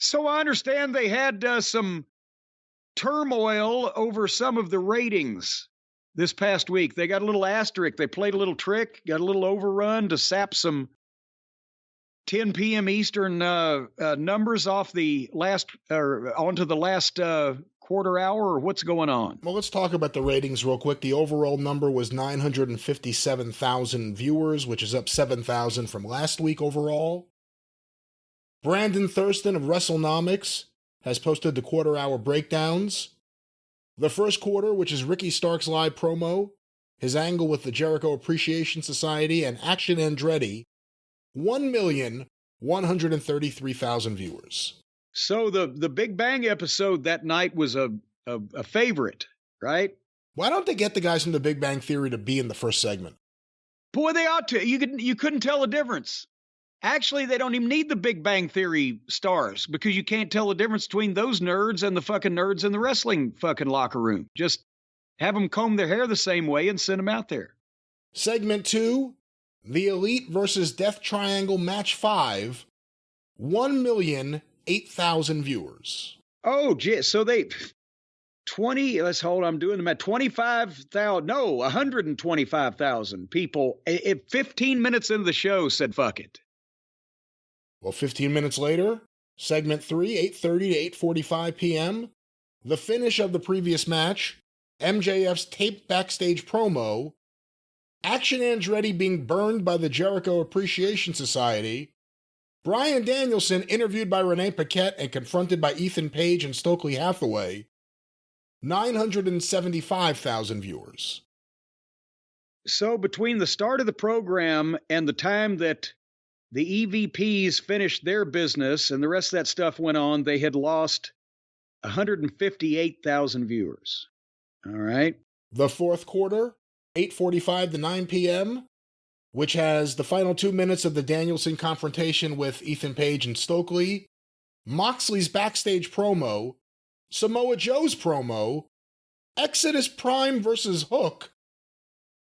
So I understand they had some turmoil over some of the ratings this past week. They got a little asterisk. They played a little trick, got a little overrun to sap some 10 p.m. Eastern numbers off the last or onto the last quarter hour, or what's going on? Well, let's talk about the ratings real quick. The overall number was 957,000 viewers, which is up 7,000 from last week overall. Brandon Thurston of WrestleNomics has posted the quarter-hour breakdowns. The first quarter, which is Ricky Stark's live promo, his angle with the Jericho Appreciation Society, and Action Andretti, 1,133,000 viewers. So the Big Bang episode that night was a favorite, right? Why don't they get the guys from the Big Bang Theory to be in the first segment? Boy, they ought to. You couldn't tell the difference. Actually, they don't even need the Big Bang Theory stars because you can't tell the difference between those nerds and the fucking nerds in the wrestling fucking locker room. Just have them comb their hair the same way and send them out there. Segment 2, The Elite versus Death Triangle Match 5, 1,008,000 viewers. Oh, gee, so they 20, let's hold on, I'm doing them at 25,000, no, 125,000 people. 15 minutes into the show said fuck it. Well, 15 minutes later, segment 3, 8:30 to 8:45 p.m., the finish of the previous match, MJF's taped backstage promo, Action Andretti being burned by the Jericho Appreciation Society, Bryan Danielson interviewed by Renee Paquette and confronted by Ethan Page and Stokely Hathaway, 975,000 viewers. So between the start of the program and the time that the EVPs finished their business and the rest of that stuff went on, they had lost 158,000 viewers. All right. The fourth quarter, 8:45 to 9 p.m., which has the final 2 minutes of the Danielson confrontation with Ethan Page and Stokely, Moxley's backstage promo, Samoa Joe's promo, Exodus Prime versus Hook,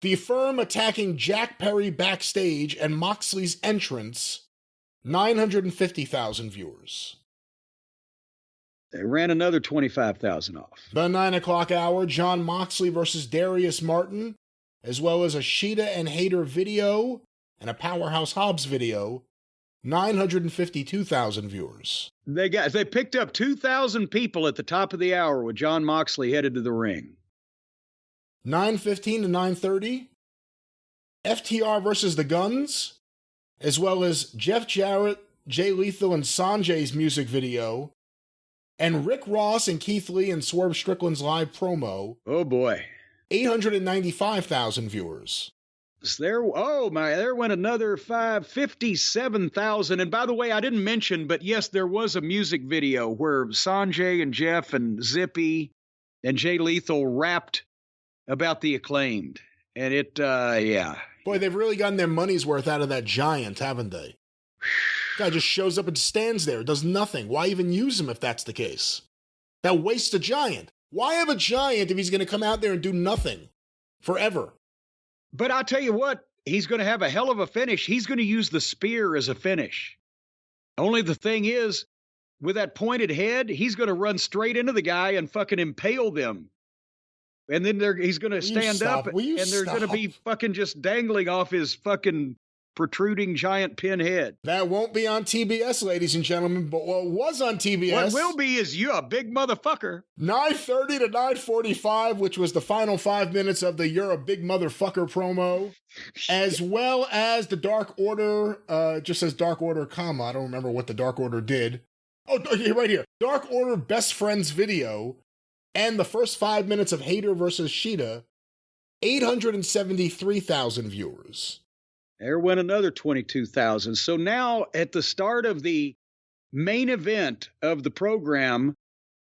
the Firm attacking Jack Perry backstage, and Moxley's entrance, 950,000 viewers. They ran another 25,000 off. The 9 o'clock hour, Jon Moxley versus Darius Martin, as well as a Sheeta and Hayter video and a Powerhouse Hobbs video, 952,000 viewers. They picked up 2,000 people at the top of the hour with Jon Moxley headed to the ring. 9:15 to 9:30, FTR versus the Guns, as well as Jeff Jarrett, Jay Lethal, and Sanjay's music video, and Rick Ross and Keith Lee and Swerve Strickland's live promo. Oh boy. 895,000 viewers. There went another 57,000. And by the way, I didn't mention, but yes, there was a music video where Sanjay and Jeff and Zippy and Jay Lethal rapped about the Acclaimed. And yeah. Boy, they've really gotten their money's worth out of that giant, haven't they? Guy just shows up and stands there, does nothing. Why even use him if that's the case? That wastes a giant. Why have a giant if he's going to come out there and do nothing forever? But I'll tell you what, he's going to have a hell of a finish. He's going to use the spear as a finish. Only the thing is, with that pointed head, he's going to run straight into the guy and fucking impale them. And then he's going to stand up and they're going to be fucking just dangling off his fucking protruding giant pin head. That won't be on TBS, ladies and gentlemen, but what was on TBS... What will be is you a big motherfucker. 9:30 to 9:45, which was the final 5 minutes of the You're a Big Motherfucker promo, as well as the Dark Order, just says Dark Order, comma, I don't remember what the Dark Order did. Oh, right here. Dark Order Best Friends video, and the first 5 minutes of Hayter versus Sheeta, 873,000 viewers. There went another 22,000. So now at the start of the main event of the program,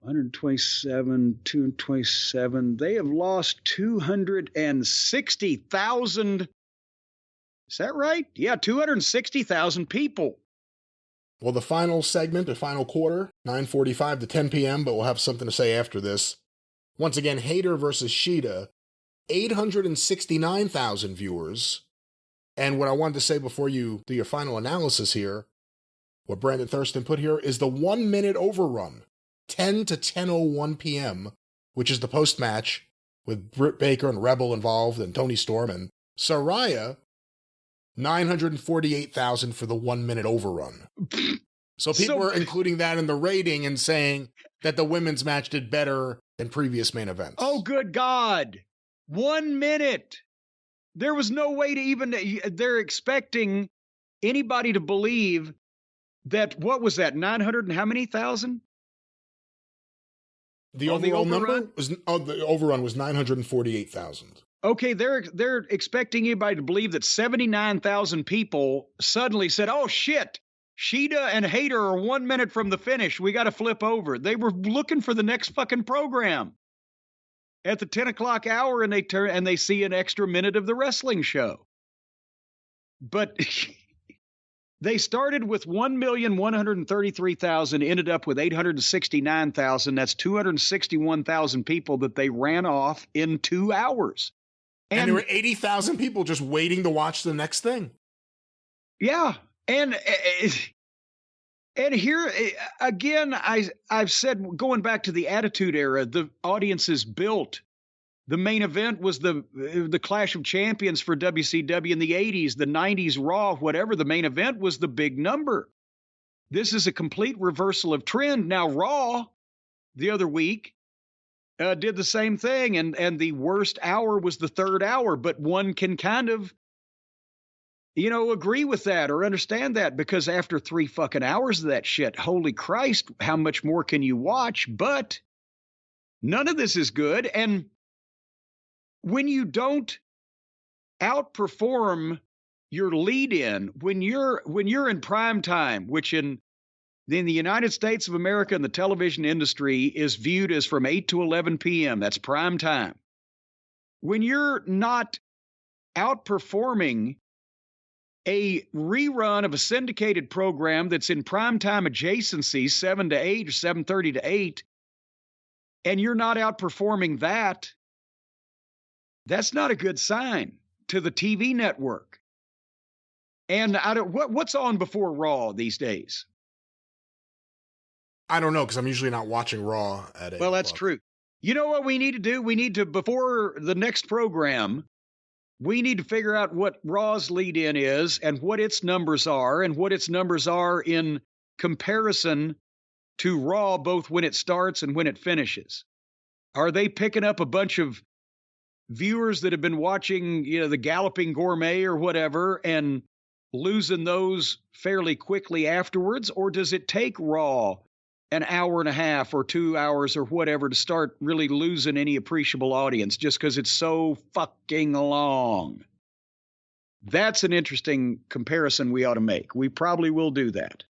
127, 227, they have lost 260,000. Is that right? Yeah, 260,000 people. Well, the final segment, the final quarter, 9:45 to 10 p.m., but we'll have something to say after this. Once again, Hayter versus Sheeta, 869,000 viewers. And what I wanted to say before you do your final analysis here, what Brandon Thurston put here is the 1 minute overrun, 10 to 10:01 p.m., which is the post-match with Britt Baker and Rebel involved and Tony Storm and Saraya, 948,000 for the 1 minute overrun. So people are including that in the rating and saying that the women's match did better than previous main events. Oh, good God. 1 minute. There was no way to even, they're expecting anybody to believe that, what was that, 900 and how many thousand? The overall number was, the overrun was 948,000. Okay, they're expecting anybody to believe that 79,000 people suddenly said, oh shit, Sheeta and Hayter are 1 minute from the finish. We got to flip over. They were looking for the next fucking program at the 10 o'clock hour, and they see an extra minute of the wrestling show. But they started with 1,133,000, ended up with 869,000. That's 261,000 people that they ran off in 2 hours. And there were 80,000 people just waiting to watch the next thing. Yeah. And here, again, I've said, going back to the Attitude Era, the audience is built. The main event was the Clash of Champions for WCW in the 80s, the 90s Raw, whatever. The main event was the big number. This is a complete reversal of trend. Now, Raw, the other week, did the same thing, and the worst hour was the third hour, but one can kind of, agree with that or understand that, because after 3 fucking hours of that shit, holy Christ, how much more can you watch? But none of this is good. And when you don't outperform your lead-in, when you're in prime time, which in the United States of America and the television industry is viewed as from 8 to 11 p.m., that's prime time. When you're not outperforming a rerun of a syndicated program that's in primetime adjacencies, 7 to 8 or 7:30 to 8, and you're not outperforming that, that's not a good sign to the TV network. And what's on before Raw these days? I don't know, because I'm usually not watching Raw at 8 Well, that's true. You know what we need to do? We need to, before the next program, we need to figure out what Raw's lead-in is and what its numbers are and what its numbers are in comparison to Raw, both when it starts and when it finishes. Are they picking up a bunch of viewers that have been watching, the Galloping Gourmet or whatever and losing those fairly quickly afterwards? Or does it take Raw an hour and a half or 2 hours or whatever to start really losing any appreciable audience just because it's so fucking long? That's an interesting comparison we ought to make. We probably will do that.